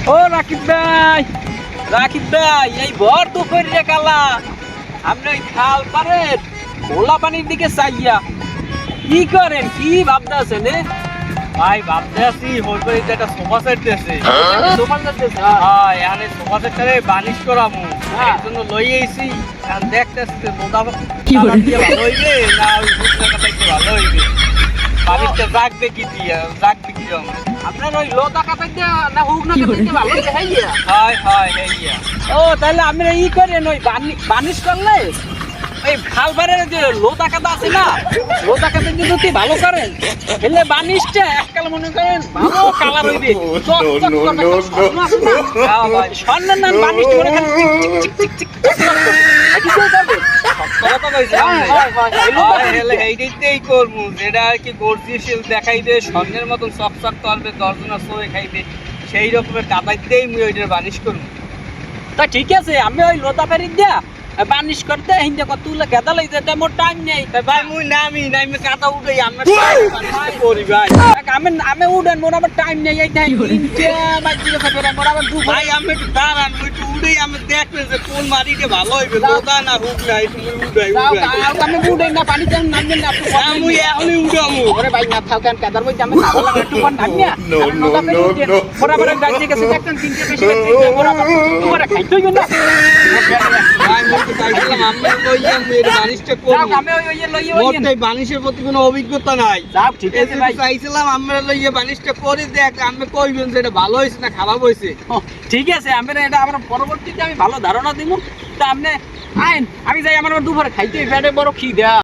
ও রাকিব ভাই এই ভর দুপুরে কালা আপনি ওই খাল পারেন খোলা পানির দিকে চাইয়া কি করেন, কি ভাবতেছেন? ভাই ভাবতে আছি হইপরি একটা সোফা সেট দিয়েছে। সোফা করতেছে হ্যাঁ এখানে সোফা সেটটারে বানিশ করামু হ্যাঁ। এর জন্য লই আইছি। এখন দেখতেছি মোটা কি বলে? ভালো হইবে না ওই বুকনা কাটাইতে ভালো হইবে। বানিশটা জাগবে কি দিয়া জাগবে কি রকম? আপনার ওই লোতা কাটা দিয়ে না হুক না কি কাটা বলে? দিয়ে ভালো হইছে হাইয়া। হয় হেইয়া। ও তাহলে আমরা ই করেন ওই বানিশ করলে এই খাল পাড়ের যে লোতা কাটা আছে না, লোতা কাটা দিয়ে যদি ভালো করেন তাহলে বানিশটা এককাল মনে করেন ভালো কালার হইবে। চক চক করবে একটা স্বর্ণ আছে না? হ্যাঁ ভাই স্বর্ণের নাম বানিশ করে খালি চিক চিক চিক চিক চিক করবে। এটা কি করবে? কথা কইছে হ্যাঁ, হ্যাঁ, হ্যাঁ, এই লোতা- এইটাই করবো যেটা আর কি গর্জিয়াশীল দেখাইবে, স্বর্ণের মতন চকচক করবে, দর্জনা সোয়ে খাইবে, সেই রকমের কাদাইতেই মুই ওইটার বানিশ করবো। তা ঠিক আছে আমি ওই লোতা ফেরি দিয়া বানিশ করতে হিন্দে কতগুলো গেদা লাগছে তা মোর টাইম নেই। তা ভাই মুই নামি কাদা উঠাই আমরা বানিশ করি ভাই। আমি উড়েন মোর আবার টাইম নেই এই টাইম তিনটে বাজে গেছে ফেরে মোর আবার দু ভাই আমি একটু দাঁড়ান, মুই একটু উঠেই আমি দেখবে যে কোন মাটিতে ভালো হইবে, লোদা না হুক না, একটু মুই উঠাই। আমি উড়েন না পানি তেমন নামবেন না আপনি হ্যাঁ, মুই এখনই উঠামু। ওরে ভাই না থাকেন কাদার মধ্যে আমি খাবো না একটু পর নামি না মোর আবার বাজে গেছে দেখেন তিনটে বেশি গেছে মোর আবার তোমার খাইতেই না ভাই মুই তো চাইছিলাম আমরা লইয়া মুই এর বানিশটা যাও করবো। আমি ওই লইয়ে মোর ওই তো এই বানিশের প্রতি কোনো অভিজ্ঞতা নাই। যাও ঠিক আছে ভাই চাইছিলাম আমরা লইয়া বানিশটা করে দেখ, আমি কইবেন যে এটা ভালো হয়েছে না খারাপ হয়েছে। ও, ঠিক আছে আমি এটা আমার পরবর্তীতে আমি ভালো ধারণা দিব। তা আপনি আইন আমি যাই আমার দুপুরে খাইতে পেটে বড় খিদা।